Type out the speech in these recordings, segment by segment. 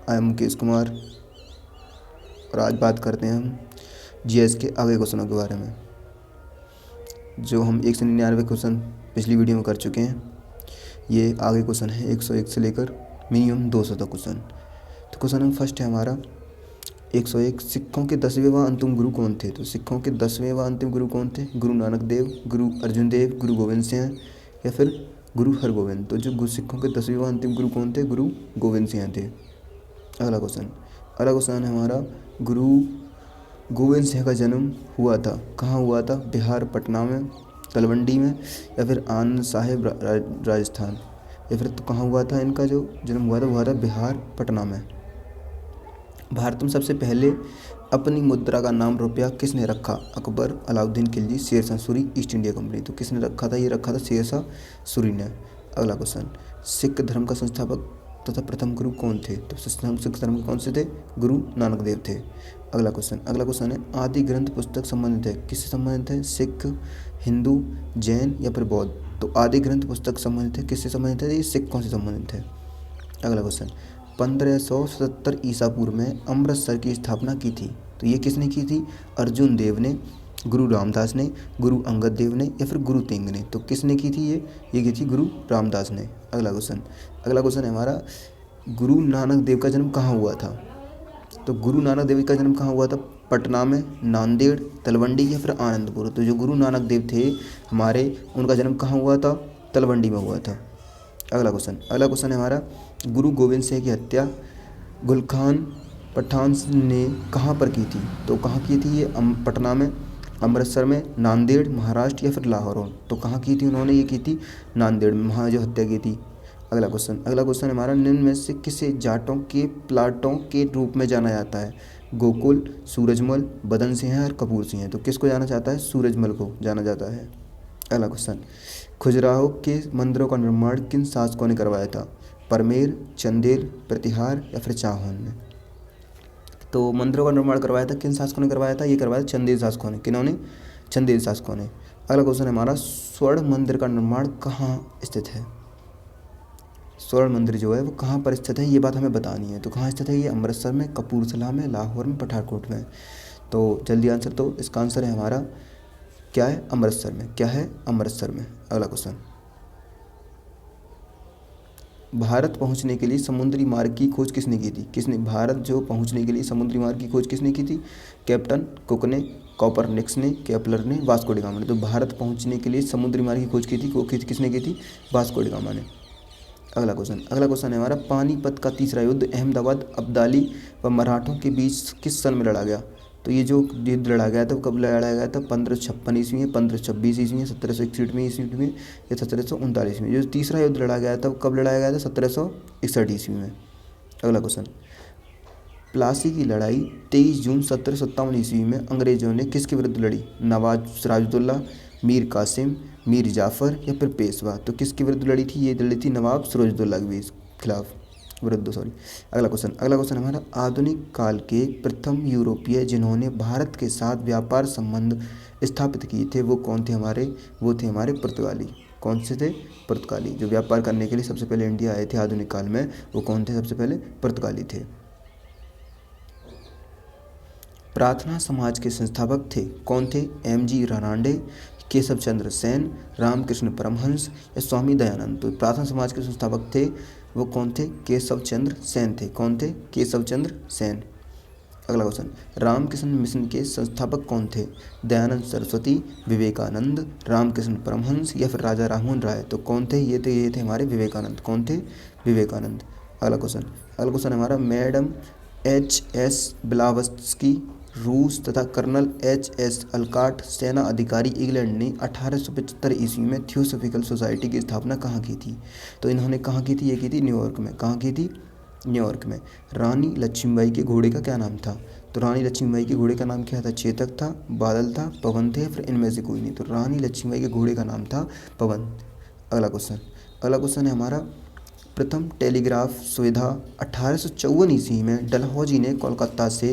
I am Mukesh Kumar और आज बात करते हैं हम जीएस के आगे क्वेश्चनों के बारे में, जो हम 199 क्वेश्चन पिछली वीडियो में कर चुके हैं। ये आगे क्वेश्चन है 101 से लेकर मिनिमम 200 तक क्वेश्चन। तो क्वेश्चन नंबर फर्स्ट है हमारा 101, सिखों के 10वें व अंतिम गुरु कौन थे? तो सिखों के 10वें व अंतिम गुरु कौन थे? गुरु नानक देव, गुरु अर्जुन देव, गुरु गोविंद सिंह या फिर गुरु हरगोविंद। तो जो सिखों के 10वें व अंतिम गुरु कौन थे? गुरु गोविंद सिंह थे। अगला क्वेश्चन है हमारा, गुरु गोविंद सिंह का जन्म हुआ था, कहाँ हुआ था? बिहार, पटना में, तलवंडी में या फिर आनंद साहिब राजस्थान, या फिर तो कहाँ हुआ था? इनका जो जन्म हुआ था बिहार, पटना में। भारत में सबसे पहले अपनी मुद्रा का नाम रुपया किसने रखा? Akbar, Alauddin Khilji, Sher Shah Suri, East India Company. तो किसने रखा था? ये रखा था शेरशाह सूरी ने। अगला क्वेश्चन, सिख धर्म का संस्थापक तथा प्रथम गुरु कौन थे? तो सिख धर्म के कौन से थे? गुरु नानक देव थे। अगला क्वेश्चन है, आदि ग्रंथ पुस्तक संबंधित है, किससे संबंधित है? सिख, हिंदू, जैन या फिर बौद्ध। तो आदि ग्रंथ पुस्तक संबंधित है, किससे संबंधित है? ये सिखों से संबंधित है। अगला क्वेश्चन, 1577 ईसा पूर्व में अमृतसर की स्थापना की थी, तो ये किसने की थी? अर्जुन देव ने, गुरु रामदास ने, गुरु अंगद देव ने या फिर गुरु तेंग ने। तो किसने की थी? ये की थी गुरु रामदास ने। अगला क्वेश्चन है हमारा, गुरु नानक देव का जन्म कहाँ हुआ था? तो गुरु नानक देव का जन्म कहाँ हुआ था? पटना में, नांदेड़, तलवंडी या फिर आनंदपुर। तो जो गुरु नानक देव थे हमारे, उनका जन्म कहाँ हुआ था? तलवंडी में हुआ था। अगला क्वेश्चन है हमारा, गुरु गोविंद सिंह की हत्या गुलखान पठान ने कहाँ पर की थी? तो कहाँ की थी ये? पटना में, अमृतसर में, नांदेड़, महाराष्ट्र या फिर लाहौर। तो कहाँ की थी उन्होंने? ये की थी नांदेड़ में, वहाँ जो हत्या की थी। अगला क्वेश्चन हमारा, निम्न में से किसे जाटों के प्लाटों के रूप में जाना जाता है? गोकुल, सूरजमल, बदन सिंह और कपूर सिंह। तो किसको जाना चाहता है? सूरजमल को जाना जाता है। अगला क्वेश्चन, खजुराहो के मंदिरों का निर्माण किन शासकों ने करवाया था? परमेर, चंदेल, प्रतिहार या फिर चाहौन ने। तो मंदिरों का निर्माण करवाया था किन शासकों ने करवाया था? ये करवाया चंदेल शासकों ने। किन्होंने? चंदेल शासकों ने। अगला क्वेश्चन है हमारा, स्वर्ण मंदिर का निर्माण कहाँ स्थित है? स्वर्ण मंदिर जो है वो कहाँ पर स्थित है, ये बात हमें बतानी है। तो कहाँ स्थित है ये? अमृतसर में, कपूरथला में, लाहौर में, पठानकोट में। तो जल्दी आंसर, तो इसका आंसर है हमारा क्या है? अमृतसर में। क्या है? अमृतसर में। अगला क्वेश्चन, भारत पहुंचने के लिए समुद्री मार्ग की खोज किसने की थी? भारत जो पहुंचने के लिए समुद्री मार्ग की खोज किसने की थी? कैप्टन कुक ने, कोपरनिकस ने, केपलर ने, वास्को डी गामा ने। तो भारत पहुंचने के लिए समुद्री मार्ग की खोज की थी, किसने की थी? वास्को डी गामा ने। अगला क्वेश्चन है हमारा, पानीपत का तीसरा युद्ध अहमदाबाद, अब्दाली व मराठों के बीच किस सन में लड़ा गया? तो ये जो युद्ध लड़ा गया था वो कब लड़ा गया था? 1556 ईस्वी में, 1526 ईस्वी में, 1761 ईस्वी में या 1739 में। जो तीसरा युद्ध लड़ा गया था वो कब लड़ाया गया था? 1761 ईस्वी में। अगला क्वेश्चन, प्लासी की लड़ाई 23 जून 1757 ईस्वी में अंग्रेजों ने किसके विरुद्ध लड़ी? नवाब सिराजुद्दौला, मीर कासिम, मीर जाफ़र या फिर पेशवा। तो किसके विरुद्ध लड़ी थी? ये लड़ी थी नवाब सिराजुद्दौला के खिलाफ, विरुद्ध, सॉरी। अगला क्वेश्चन हमारा, आधुनिक काल के प्रथम यूरोपीय जिन्होंने भारत के साथ व्यापार संबंध स्थापित किए थे वो कौन थे हमारे? वो थे हमारे पुर्तगाली। कौन से थे? पुर्तगाली। जो व्यापार करने के लिए सबसे पहले इंडिया आए थे आधुनिक काल में, वो कौन थे? सबसे पहले पुर्तगाली थे। प्रार्थना समाज के संस्थापक थे, कौन थे? एम.जी. रानाडे, केशव चंद्र सेन, रामकृष्ण परमहंस या स्वामी दयानंद। तो प्रार्थना समाज के संस्थापक थे वो कौन थे? केशव चंद्र सेन थे। कौन थे? केशव चंद्र सेन। अगला क्वेश्चन, रामकृष्ण मिशन के संस्थापक कौन थे? दयानंद सरस्वती, विवेकानंद, रामकृष्ण परमहंस या फिर राजा राममोहन राय। तो कौन थे? ये थे हमारे विवेकानंद। कौन थे? विवेकानंद। अगला क्वेश्चन हमारा, मैडम H.S. ब्लावत्स्की रूस तथा कर्नल H.S. अलकाट सेना अधिकारी इंग्लैंड ने 1875 ईस्वी में थियोसॉफिकल सोसाइटी की स्थापना कहाँ की थी? तो इन्होंने कहाँ की थी? ये की थी न्यूयॉर्क में। कहाँ की थी? न्यूयॉर्क में। रानी लक्ष्मीबाई के घोड़े का क्या नाम था? तो रानी लक्ष्मीबाई के घोड़े का नाम क्या था? चेतक था, बादल था, पवन थे, फिर इनमें से कोई नहीं। तो रानी लक्ष्मीबाई के घोड़े का नाम था पवन। अगला क्वेश्चन है हमारा, प्रथम टेलीग्राफ सुविधा 1854 ईस्वी में डलहौजी ने कोलकाता से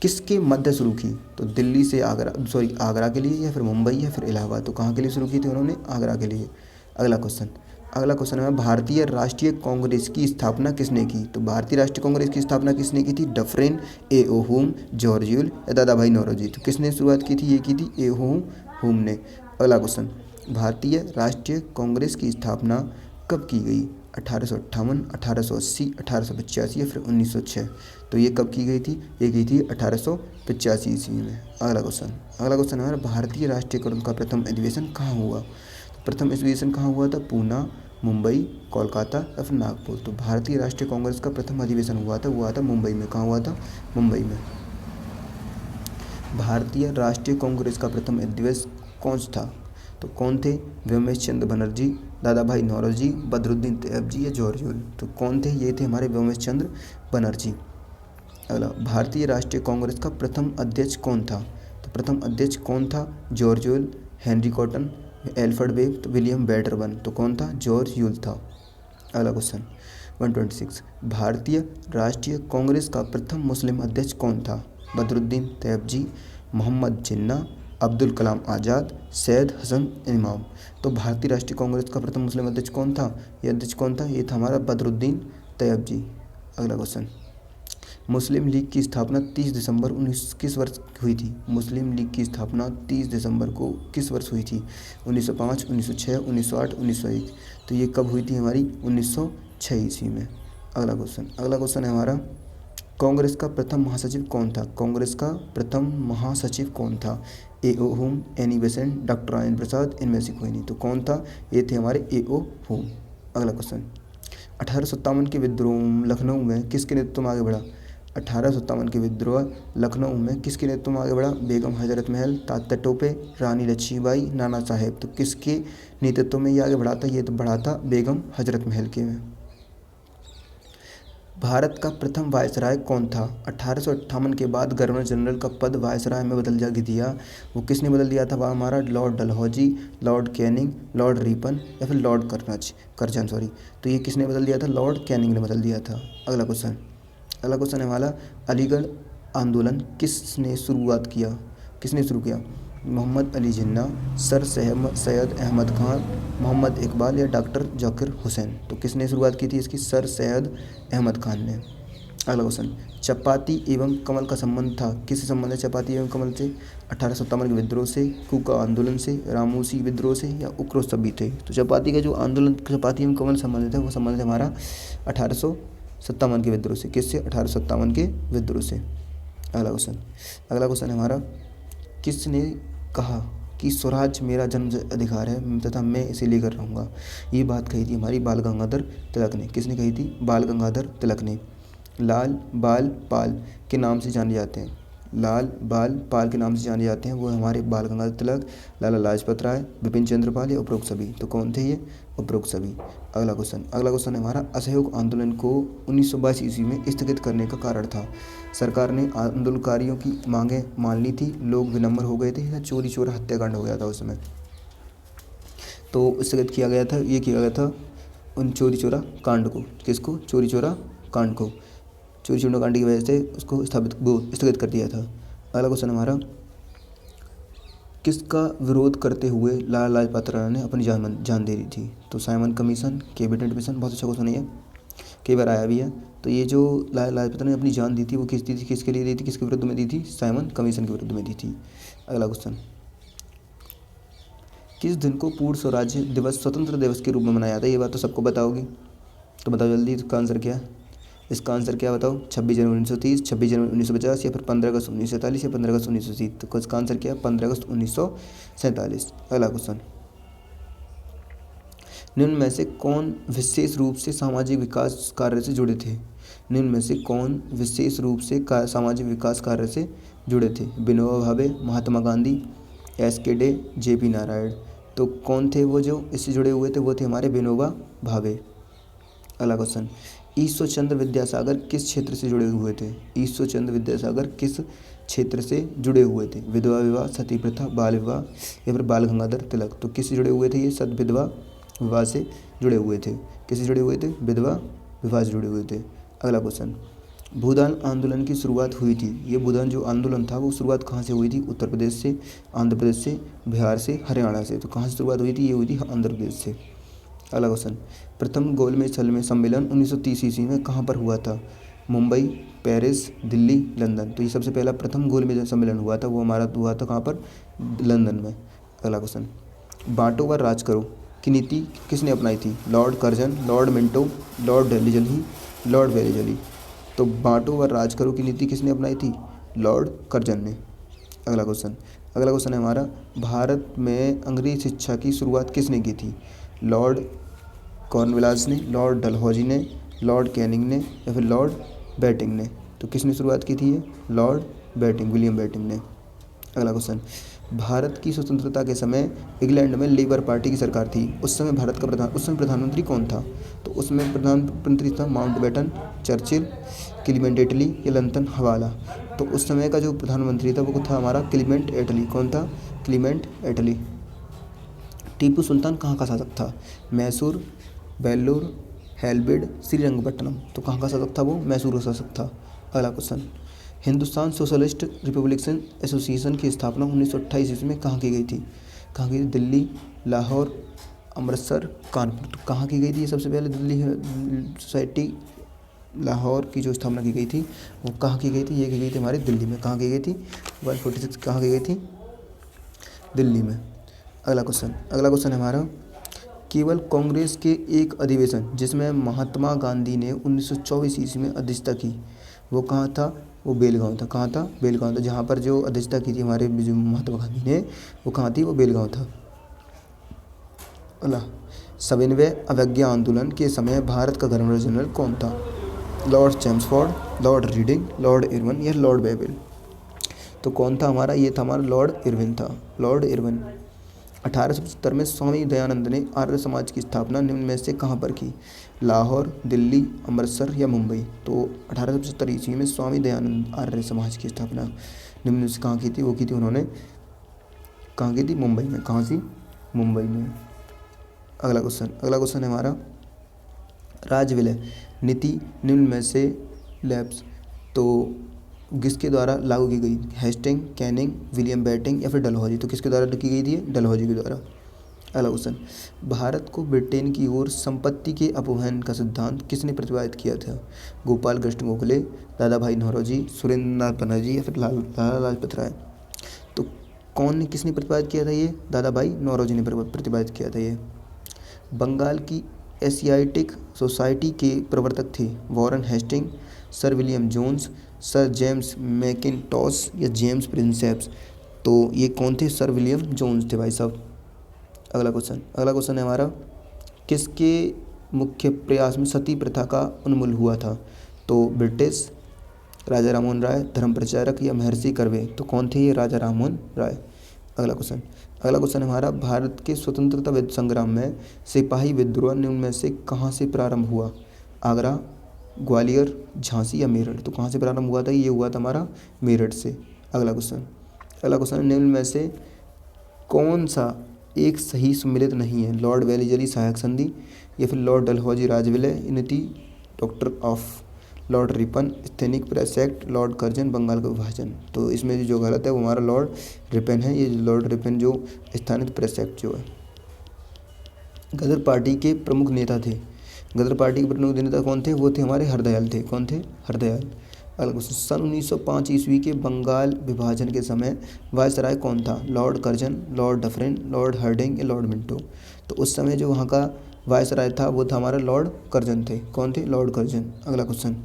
किसके मध्य शुरू की? तो दिल्ली से आगरा के लिए या फिर मुंबई या फिर इलाहाबाद। तो कहाँ के लिए शुरू की थी उन्होंने? आगरा के लिए। अगला अगला क्वेश्चन है भारतीय राष्ट्रीय कांग्रेस की स्थापना किसने की। तो भारतीय राष्ट्रीय कांग्रेस की स्थापना किसने की थी। डफरेन, ए ओ हुम, जॉर्ज यूल या दादा भाई नौरोजी। तो किसने शुरुआत की थी, ये की थी ए ओ हुम ने। अगला क्वेश्चन, भारतीय राष्ट्रीय कांग्रेस की स्थापना कब की गई। 1858, 1880, 1885 या फिर 1906। तो ये कब की गई थी, ये की थी 1885 ईस्वी में। अगला क्वेश्चन हमारा भारतीय राष्ट्रीय कांग्रेस का प्रथम अधिवेशन कहाँ हुआ। प्रथम अधिवेशन कहाँ हुआ था, पूना, मुंबई, कोलकाता या फिर नागपुर। तो भारतीय राष्ट्रीय कांग्रेस का प्रथम अधिवेशन हुआ था मुंबई में। कहाँ हुआ था, मुंबई में। भारतीय राष्ट्रीय कांग्रेस का प्रथम अध्यक्ष कौन था। तो कौन थे, व्योमेश चंद्र बनर्जी, दादा भाई नौरोजी, बदरुद्दीन तैयबजी या जॉर्ज यूल। तो कौन थे, ये थे हमारे व्योमेश चंद्र बनर्जी। अगला, भारतीय राष्ट्रीय कांग्रेस का प्रथम अध्यक्ष कौन था। तो प्रथम अध्यक्ष कौन था, George Yule, Henry cotton, Alfred web, तो विलियम बैटरबन। तो कौन था, जॉर्ज यूल था। अगला क्वेश्चन 126, भारतीय राष्ट्रीय कांग्रेस का प्रथम मुस्लिम अध्यक्ष कौन था। बदरुद्दीन तैयबजी, मोहम्मद जिन्ना, अब्दुल कलाम आज़ाद, सैयद हसन इमाम। तो भारतीय राष्ट्रीय कांग्रेस का प्रथम मुस्लिम अध्यक्ष कौन था, ये अध्यक्ष कौन था, ये था हमारा बदरुद्दीन तैयबजी। अगला क्वेश्चन, मुस्लिम लीग की स्थापना 30 दिसंबर 19 किस वर्ष हुई थी। मुस्लिम लीग की स्थापना 30 दिसंबर को किस वर्ष हुई थी। 1905, 1906, 1908, 1901। तो ये कब हुई थी हमारी, 1906 ईस्वी में। अगला क्वेश्चन है हमारा, कांग्रेस का प्रथम महासचिव कौन था। कांग्रेस का प्रथम महासचिव कौन था। ए ओ हुम, Annie Besant, doctor Rajendra Prasad, इनमें से कोई नहीं। तो कौन था, ये थे हमारे ए ओ हुम। अगला क्वेश्चन, 1857 के विद्रोह लखनऊ में किसके नेतृत्व में आगे बढ़ा। 1857 के विद्रोह लखनऊ में किसके नेतृत्व में आगे बढ़ा। बेगम हजरत महल, तात्या टोपे, रानी लक्ष्मीबाई, नाना साहेब। तो किसके नेतृत्व में ये आगे बढ़ा था, ये तो बढ़ा था बेगम हजरत महल के में। भारत का प्रथम वायसराय कौन था। 1858 के बाद गवर्नर जनरल का पद वायसराय में बदल दिया। वो किसने बदल दिया था, वह हमारा Lord Dalhousie, Lord Canning, Lord Ripon या फिर लॉर्ड कर्जन। तो ये किसने बदल दिया था, लॉर्ड कैनिंग ने बदल दिया था। अगला क्वेश्चन है हमारा, अलीगढ़ आंदोलन किसने शुरू किया। मोहम्मद अली जिन्ना, सर सैयद अहमद खान, मोहम्मद इकबाल या डॉक्टर जाकिर हुसैन। तो किसने शुरुआत की थी इसकी, सर सैयद अहमद खान ने। अगला क्वेश्चन, चपाती एवं कमल का संबंध था, किससे संबंध है चपाती एवं कमल से। 1857 के विद्रोह से, कूका आंदोलन से, रामूसी विद्रोह से या उक्रोश सभी थे। तो चपाती का जो आंदोलन, चपाती एवं कमल संबंधित है, वो संबंधित है हमारा 1857 के विद्रोह से। किससे, 1857 के विद्रोह से। अगला क्वेश्चन है हमारा, किसने कहा कि स्वराज मेरा जन्म अधिकार है तथा मैं इसे लेकर रहूँगा। ये बात कही थी हमारी बाल गंगाधर तिलक ने। किसने कही थी, बाल गंगाधर तिलक ने। लाल बाल पाल के नाम से जाने जाते हैं, वो हमारे बाल गंगाधर तिलक, लाला लाजपत राय, विपिन चंद्र पाल या उपरोक्त सभी। तो कौन थे ये, उपरोक्त सभी। अगला क्वेश्चन है हमारा, असहयोग आंदोलन को 1922 ईस्वी में स्थगित करने का कारण था। सरकार ने आंदोलनकारियों की मांगें मान ली थी, लोग विनम्र हो गए थे या चोरी चोरा हत्याकांड हो गया था उसमें। तो स्थगित किया गया था, ये किया गया था उन चोरी चोरा कांड को। किसको, चोरी चोरा कांड को। चोरी चोरा कांड की वजह से उसको स्थगित कर दिया था। अगला क्वेश्चन हमारा, किसका विरोध करते हुए लाला लाजपत राय ने अपनी जान दे दी थी। तो साइमन कमीशन, कैबिनेट मिशन, बहुत अच्छा क्वेश्चन है, कई बार आया भी है। तो ये जो लाला लाजपत राय ने अपनी जान दी थी, वो किसके लिए दी थी, किसके विरुद्ध में दी थी, साइमन कमीशन के विरुद्ध में दी थी। अगला क्वेश्चन, किस दिन को पूर्ण स्वराज्य दिवस स्वतंत्र दिवस के रूप में मनाया जाता है। ये बात तो सबको पता होगी, तो बताओ जल्दी, इसका आंसर क्या है, बताओ। 26 जनवरी 1930, 26 जनवरी 1950 या फिर 15 अगस्त 1947 या 15 अगस्त 1930। तो इसका आंसर क्या है, 15 अगस्त 1947। अगला क्वेश्चन, निम्न में से कौन विशेष रूप से सामाजिक विकास कार्य से जुड़े थे। सामाजिक विकास कार्य से जुड़े थे। विनोबा भावे, महात्मा गांधी, एस.के. डे, जे.पी. नारायण। तो कौन थे वो जो इससे जुड़े हुए थे, वो थे हमारे विनोबा भावे। अगला क्वेश्चन, ईश्वर चंद्र विद्यासागर किस क्षेत्र से जुड़े हुए थे। किस क्षेत्र से जुड़े हुए थे। विधवा विवाह, सती प्रथा, बाल विवाह या फिर बाल गंगाधर तिलक। तो किससे जुड़े हुए थे ये, विधवा विवाह से जुड़े हुए थे। किससे जुड़े हुए थे, विधवा विवाह से जुड़े हुए थे। अगला क्वेश्चन, भूदान आंदोलन की शुरुआत हुई थी। ये भूदान जो आंदोलन था वो शुरुआत कहाँ से हुई थी, उत्तर प्रदेश से, आंध्र प्रदेश से, बिहार से, हरियाणा से। तो कहाँ से शुरुआत हुई थी, ये हुई थी आंध्र प्रदेश से। अगला क्वेश्चन, प्रथम गोलमेज सम्मेलन 1930 ईस्वी में कहाँ पर हुआ था? Mumbai, Paris, Delhi, London. तो ये सबसे पहला प्रथम गोलमेज सम्मेलन हुआ था, वो हमारा हुआ था कहाँ पर? लंदन में। अगला क्वेश्चन, बांटो व राज करो की नीति किसने अपनाई थी? Lord Curzon, Lord Minto, Lord Delhi, Lord Wellesley. तो बांटो व राज करो की नीति किसने अपनाई थी? लॉर्ड कर्जन ने। अगला क्वेश्चन है हमारा, भारत में अंग्रेजी शिक्षा की शुरुआत किसने की थी? लॉर्ड कॉर्नवालिस ने, लॉर्ड डलहौजी ने, लॉर्ड कैनिंग ने या फिर लॉर्ड बैटिंग ने। तो किसने शुरुआत की थी? ये लॉर्ड बैटिंग, विलियम बैटिंग ने। अगला क्वेश्चन, भारत की स्वतंत्रता के समय इंग्लैंड में लेबर पार्टी की सरकार थी, उस समय उस समय प्रधानमंत्री कौन था? तो उसमें प्रधानमंत्री था माउंटबेटन, चर्चिल, क्लीमेंट एटली या लंदन हवाला। तो उस समय का जो प्रधानमंत्री था वो था हमारा क्लीमेंट एटली। कौन था? क्लीमेंट एटली। टीपू सुल्तान कहाँ का शासक था? मैसूर, वेल्लोर, हेल्बिड, श्रीरंगपट्टनम। तो कहाँ का शासक था वो? मैसूर का शासक था। अगला question, Hindustan socialist Republican association की स्थापना 1928 ईस्वी में कहाँ की गई थी? कहाँ की? दिल्ली, लाहौर, अमृतसर, कानपुर। तो कहाँ की गई थी? सबसे पहले दिल्ली सोसाइटी लाहौर की जो स्थापना की गई थी वो कहाँ की गई थी? ये की गई थी हमारी दिल्ली में। कहाँ की गई थी? 146 कहाँ की गई थी? दिल्ली में। अगला क्वेश्चन है हमारा, केवल कांग्रेस के एक अधिवेशन जिसमें महात्मा गांधी ने 1924 ईस्वी में अध्यक्षता की, वो कहाँ था? वो बेलगांव था। कहाँ था? बेलगांव था। जहाँ पर जो अध्यक्षता की थी हमारे जो महात्मा गांधी ने, वो कहाँ थी? वो बेलगांव था। अगला, 7वें अवज्ञा आंदोलन के समय भारत का गवर्नर जनरल कौन था? Lord Chelmsford, Lord reading, Lord Irwin या लॉर्ड बेबिल। तो कौन था हमारा? ये था हमारा लॉर्ड इरविन था। Lord Irwin. 1875 में स्वामी दयानंद ने आर्य समाज की स्थापना निम्न में से कहाँ पर की? लाहौर, दिल्ली, अमृतसर या मुंबई। तो 1875 ईस्वी में स्वामी दयानंद आर्य समाज की स्थापना निम्न में से कहाँ की थी? वो की थी उन्होंने कहाँ की थी? मुंबई में। कहाँ सी? मुंबई में। अगला क्वेश्चन है हमारा, राजविलय नीति निम्न में से लैब्स तो किसके द्वारा लागू की गई? हेस्टिंग, कैनिंग, विलियम बैटिंग या फिर डलहौजी। तो किसके द्वारा की गई थी? डलहौजी के द्वारा। अगला क्वेश्चन, भारत को ब्रिटेन की ओर संपत्ति के अपहरण का सिद्धांत किसने प्रतिपादित किया था? गोपाल कृष्ण गोखले, दादा भाई नौरोजी, सुरेंद्र नाथ बनर्जी या फिर लाला लाजपत राय। तो किसने प्रतिपादित किया था ये? दादा भाई नौरोजी ने प्रतिपादित किया था ये। बंगाल की एशियाटिक सोसाइटी के प्रवर्तक थे Warren Hasting, sir William Jones, sir James Mackintosh या जेम्स प्रिंसेप्स। तो ये कौन थे? सर विलियम जोन्स थे भाई साहब। अगला क्वेश्चन है हमारा, किसके मुख्य प्रयास में सती प्रथा का उन्मूलन हुआ था? तो ब्रिटिश, राजा राममोहन राय, धर्म प्रचारक या महर्षि कर्वे। तो कौन थे ये? राजा राममोहन राय। अगला क्वेश्चन हमारा, भारत के स्वतंत्रता संग्राम में सिपाही विद्रोह निम्न में से कहाँ से प्रारंभ हुआ? आगरा, ग्वालियर, झांसी या मेरठ। तो कहाँ से प्रारंभ हुआ था? ये हुआ था हमारा मेरठ से। अगला क्वेश्चन निम्न में से कौन सा एक सही सम्मिलित नहीं है? लॉर्ड वेलेजली सहायक संधि या फिर लॉर्ड डलहौजी राजविलय नीति, डॉक्टर ऑफ, लॉर्ड रिपन स्थैनिक press act, lord Curzon Bengal का विभाजन। तो इसमें जो गलत है वो हमारा लॉर्ड रिपन है। ये लॉर्ड रिपन जो स्थानिक प्रेस एक्ट जो है। गदर पार्टी के प्रमुख नेता थे। गदर पार्टी के प्रमुख नेता कौन थे? वो थे हमारे हरदयाल थे। कौन थे? हरदयाल। अगला क्वेश्चन, सन 1905 ईस्वी के बंगाल विभाजन के समय वायसराय कौन था? Lord Curzon, Lord Dufferin, Lord Hardinge या लॉर्ड मिंटो। तो उस समय जो वहाँ का वायसराय था वो था हमारा लॉर्ड कर्जन थे। कौन थे? Lord Curzon. अगला क्वेश्चन,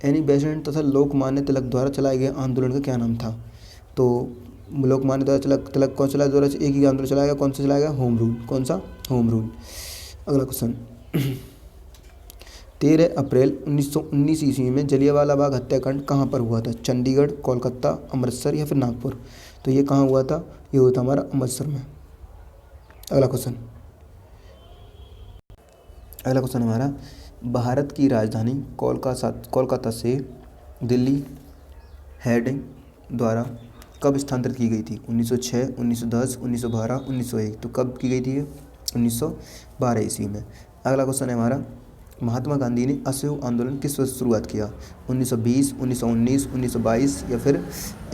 एनी बेसेंट तथा लोकमान्य तिलक द्वारा चलाए गए आंदोलन का क्या नाम था? तो लोकमान्य द्वारा तिलक कौन चलाया? द्वारा एक ही आंदोलन चलाएगा। कौन सा चलाएगा? Home rule. कौन सा? Home rule. अगला क्वेश्चन, 13 अप्रैल 1919 ईस्वी में जलियांवाला बाग हत्याकांड कहाँ पर हुआ था? चंडीगढ़, कोलकाता, अमृतसर या फिर नागपुर। तो ये कहाँ हुआ था? ये हुआ था हमारा अमृतसर में। अगला क्वेश्चन हमारा, भारत की राजधानी कोलकाता से दिल्ली हेडिंग द्वारा कब स्थानांतरित की गई थी? 1906, 1910, 1912, 1901। तो कब की गई थी ये? 1912 ईस्वी में। अगला क्वेश्चन है हमारा, महात्मा गांधी ने असहयोग आंदोलन किस वर्ष शुरुआत किया? 1920, 1919, 1922 या फिर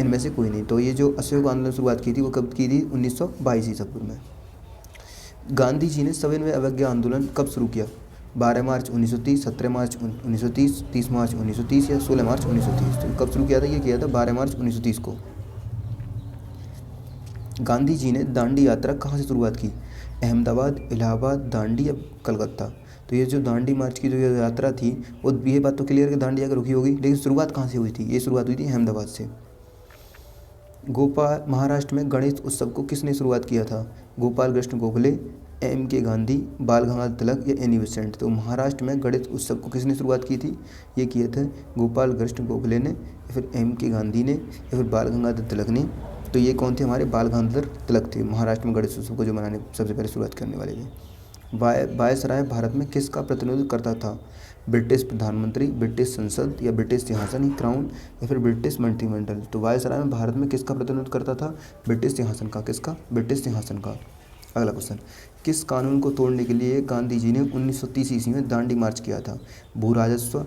इनमें से कोई नहीं। तो ये जो असहयोग आंदोलन शुरुआत की थी वो कब की थी? 1922 ईस्वी में। गांधी जी ने सविनय अवज्ञा आंदोलन कब शुरू किया? 12 मार्च 1930, 17 मार्च 1930, 30 मार्च 1930 या 16 मार्च 1930? तो कब शुरू किया था? ये किया था 12 मार्च 1930 को। गांधी जी ने दांडी यात्रा कहाँ से शुरुआत की? अहमदाबाद, इलाहाबाद, दांडी या कलकत्ता? तो ये जो दांडी मार्च की जो यात्रा थी, वो ये बात तो क्लियर है कि दांडी आकर रुकी होगी, लेकिन शुरुआत कहाँ से हुई थी? ये शुरुआत हुई थी अहमदाबाद से। गोपाल महाराष्ट्र में गणेश उत्सव को किसने शुरुआत किया था? गोपाल कृष्ण गोखले, M.K. गांधी, बाल गंगाधर तिलक या एनी बेसेंट? तो महाराष्ट्र में गणेश उत्सव को किसने शुरुआत की थी? ये किए थे गोपाल कृष्ण गोखले ने, या फिर M.K. गांधी ने, या फिर बाल गंगाधर तिलक ने। तो ये कौन थे? हमारे बाल गंगाधर तिलक थे, महाराष्ट्र में गणेश उत्सव को जो मनाने सबसे पहले शुरुआत करने वाले थे। वायसराय भारत में किसका प्रतिनिधित्व करता था? ब्रिटिश प्रधानमंत्री, ब्रिटिश संसद या ब्रिटिश सिंहासन क्राउन या फिर ब्रिटिश मंत्रिमंडल? तो वायसराय में भारत में किसका प्रतिनिधित्व करता था? ब्रिटिश सिंहासन का। किसका? ब्रिटिश सिंहासन का। अगला क्वेश्चन, किस कानून को तोड़ने के लिए गांधी जी ने 1930 ईस्वी में दांडी मार्च किया था? भू राजस्व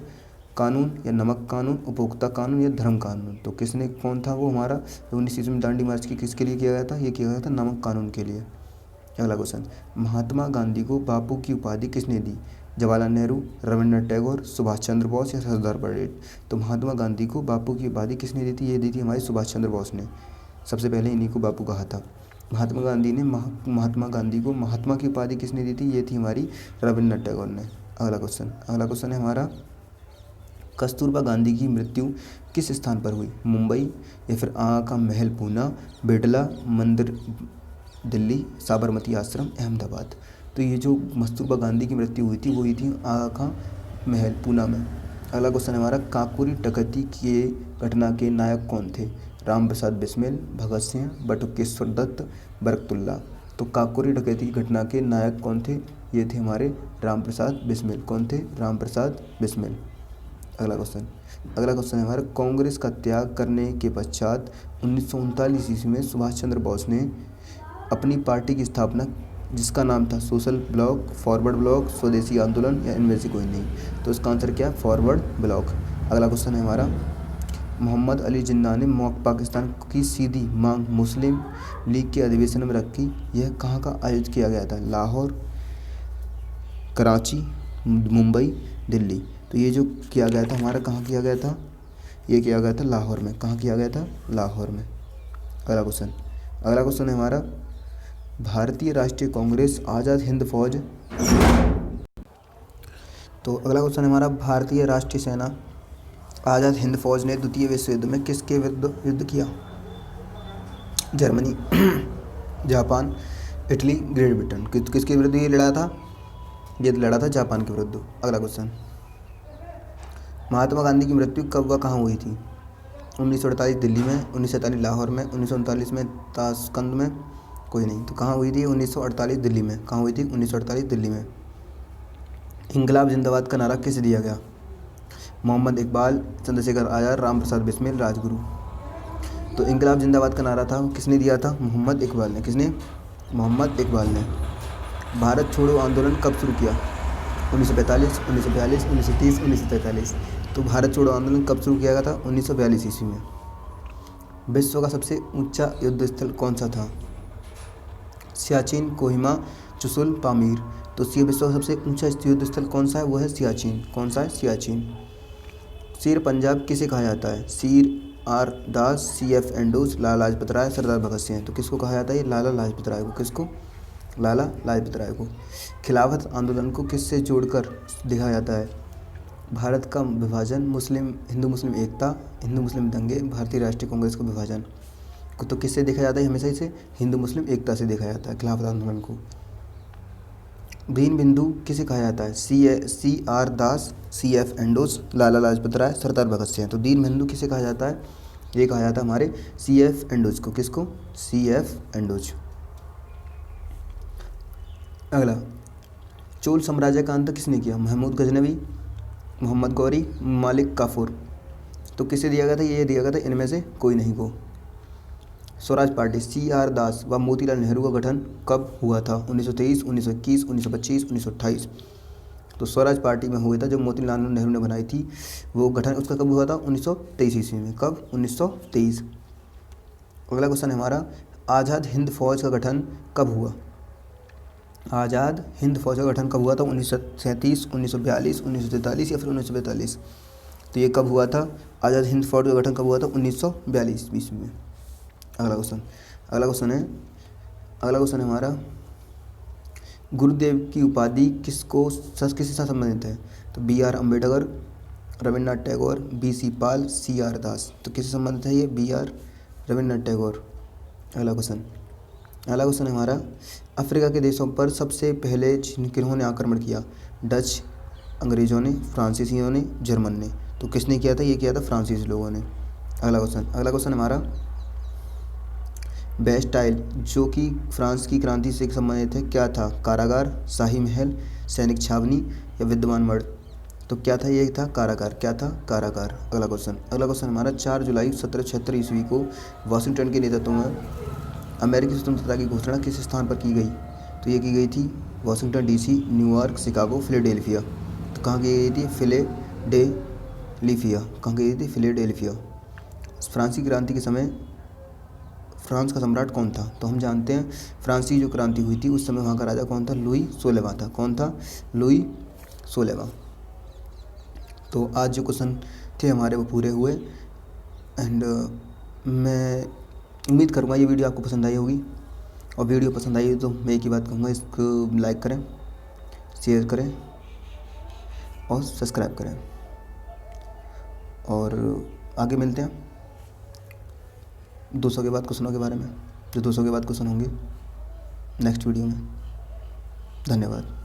कानून या नमक कानून, उपभोक्ता कानून या धर्म कानून? तो किसने, कौन था वो हमारा 19 ईस्वी में दांडी मार्च की किसके लिए किया गया था? ये किया गया था नमक कानून के लिए। अगला क्वेश्चन, महात्मा गांधी को बापू की उपाधि किसने दी? जवाहरलाल नेहरू, रविंद्रनाथ टैगोर, सुभाष चंद्र बोस या सरदार पटेल? तो महात्मा गांधी को बापू की उपाधि किसने दी थी? ये दी थी हमारे सुभाष चंद्र बोस ने। सबसे पहले इन्हीं को बापू कहा था। महात्मा गांधी ने महात्मा गांधी को महात्मा की उपाधि किसने दी थी? ये थी हमारी रविंद्रनाथ टैगोर ने। अगला क्वेश्चन है हमारा, कस्तूरबा गांधी की मृत्यु किस स्थान पर हुई? मुंबई या फिर आगा का महल पूना, बिड़ला मंदिर दिल्ली, साबरमती आश्रम अहमदाबाद? तो ये जो कस्तूरबा गांधी की मृत्यु हुई थी वो हुई थी आगा का महल पूना में। अगला क्वेश्चन हमारा, काकोरी डकैती के घटना के नायक कौन थे? राम प्रसाद बिस्मिल, भगत सिंह, बटुकेश्वर दत्त, बरकतुल्ला? तो काकोरी डकैती की घटना के नायक कौन थे? ये थे हमारे राम प्रसाद बिस्मिल। कौन थे? राम प्रसाद बिस्मिल। अगला क्वेश्चन है हमारा, कांग्रेस का त्याग करने के पश्चात 1939 ईस्वी में सुभाष चंद्र बोस ने अपनी पार्टी की स्थापना जिसका नाम था सोशल ब्लॉक, फॉरवर्ड ब्लॉक, स्वदेशी आंदोलन या इनमें से कोई नहीं? तो इसका आंसर क्या है? Forward block. अगला क्वेश्चन है हमारा, मोहम्मद अली जिन्ना ने पाकिस्तान की सीधी मांग मुस्लिम लीग के अधिवेशन में रखी। यह कहाँ का आयोजित किया गया था? लाहौर, कराची, मुंबई, दिल्ली? तो ये जो किया गया था हमारा, कहाँ किया गया था? ये किया गया था लाहौर में। कहाँ किया गया था? लाहौर में। अगला क्वेश्चन है हमारा, भारतीय राष्ट्रीय कांग्रेस आज़ाद हिंद फौज। तो अगला क्वेश्चन है हमारा, भारतीय राष्ट्रीय सेना आज़ाद हिंद फौज ने द्वितीय विश्व युद्ध में किसके विरुद्ध युद्ध किया? Germany, Japan, Italy, great Britain? किसके विरुद्ध ये लड़ा था? ये लड़ा था जापान के विरुद्ध। अगला क्वेश्चन, महात्मा गांधी की मृत्यु कब व कहाँ हुई थी? 1948 दिल्ली में, 1947 लाहौर में, 1939 में ताशकंद में? कोई नहीं। तो कहाँ हुई थी? 1948 दिल्ली में। कहाँ हुई थी? 1948 दिल्ली में। इंकलाब जिंदाबाद का नारा किसे दिया गया? मोहम्मद इकबाल, चंद्रशेखर आज़ाद, राम प्रसाद बिस्मिल, राजगुरु? तो इंकलाब जिंदाबाद का नारा था किसने दिया था? मोहम्मद इकबाल ने। किसने? मोहम्मद इकबाल ने। भारत छोड़ो आंदोलन कब शुरू किया? 1945, 1942, 1930, 1943? तो भारत छोड़ो आंदोलन कब शुरू किया गया था? 1942 ईस्वी में। विश्व का सबसे ऊंचा युद्ध स्थल कौन सा था? सियाचिन, कोहिमा, चुशुल, पामीर? तो विश्व का सबसे ऊंचा युद्ध स्थल कौन सा है? वो है सियाचिन। कौन सा है? सियाचिन। शेर पंजाब किसे कहा जाता है? CR दास, CF एंडोज, लाला लाजपत राय, सरदार भगत सिंह? तो किसको कहा जाता है? ये लाला लाजपत राय को। किसको? लाला लाजपत राय को। खिलाफत आंदोलन को किससे जोड़कर दिखाया जाता है? भारत का विभाजन, हिंदू मुस्लिम एकता, हिंदू मुस्लिम दंगे, भारतीय राष्ट्रीय कांग्रेस का विभाजन? तो किससे देखा जाता है? हमेशा इसे हिंदू मुस्लिम एकता से देखा जाता है खिलाफत आंदोलन को। दीन बंधु किसे कहा जाता है? CR दास, CF एंडोज, लाला लाजपत राय, सरदार भगत सिंह? तो दीन बंधु किसे कहा जाता है? ये कहा जाता है हमारे CF एंडोज को। किसको? CF endorse. अगला, चोल साम्राज्य का अंत किसने किया? महमूद गजनवी, मोहम्मद गौरी, मालिक काफूर? तो किसे दिया गया था? ये दिया गया था इनमें से कोई नहीं को। स्वराज पार्टी CR दास व मोतीलाल नेहरू का गठन कब हुआ था? 1923, 1921, 1925, 1928? तो स्वराज पार्टी में हुआ था जो मोतीलाल नेहरू ने बनाई थी, वो गठन उसका कब हुआ था? 1923 ईस्वी में। कब? 1923। अगला क्वेश्चन है हमारा, आज़ाद हिंद फौज का गठन कब हुआ? आज़ाद हिंद फौज का गठन कब हुआ था? 1937, 1942, 1943 या फिर 1942? तो ये कब हुआ था? आज़ाद हिंद फौज का गठन कब हुआ था? 1942 ईस्वी में। अगला क्वेश्चन है हमारा, गुरुदेव की उपाधि किसके साथ संबंधित है? तो B.R. अम्बेडकर, रविन्द्रनाथ टैगोर, B.C. पाल, C.R. दास। तो किससे संबंधित है ये? B.R. रविन्द्रनाथ टैगोर। अगला क्वेश्चन है हमारा, अफ्रीका के देशों पर सबसे पहले किन्होंने आक्रमण किया? डच, अंग्रेज़ों ने, फ्रांसीसियों ने, जर्मन ने। तो किसने किया था? ये किया था फ्रांसीसी लोगों ने। अगला क्वेश्चन हमारा, बेस्टाइल जो कि फ्रांस की क्रांति से संबंधित है, क्या था? कारागार, शाही महल, सैनिक छावनी या विद्यमान मठ? तो क्या था? ये था कारागार। क्या था? कारागार। अगला क्वेश्चन हमारा, 4 जुलाई 1776 ईस्वी को वाशिंगटन के नेतृत्व में अमेरिकी स्वतंत्रता की घोषणा किस स्थान पर की गई? तो ये की गई थी Washington DC, New York, Chicago, Philadelphia. तो कहाँ की गई थी? फिलाडेल्फिया। कहाँ की गई थी? फिलाडेल्फिया। फ्रांसीसी क्रांति के समय फ्रांस का सम्राट कौन था? तो हम जानते हैं फ्रांसीसी जो क्रांति हुई थी उस समय वहाँ का राजा कौन था? लुई 16वां था। कौन था? लुई 16वां। तो आज जो क्वेश्चन थे हमारे वो पूरे हुए। एंड मैं उम्मीद करूँगा ये वीडियो आपको पसंद आई होगी, और वीडियो पसंद आई तो मैं एक ही बात कहूँगा, इसको लाइक करें, शेयर करें और सब्सक्राइब करें। और आगे मिलते हैं 200 के बाद क्वेश्चनों के बारे में, जो 200 के बाद क्वेश्चन होंगे नेक्स्ट वीडियो में। धन्यवाद।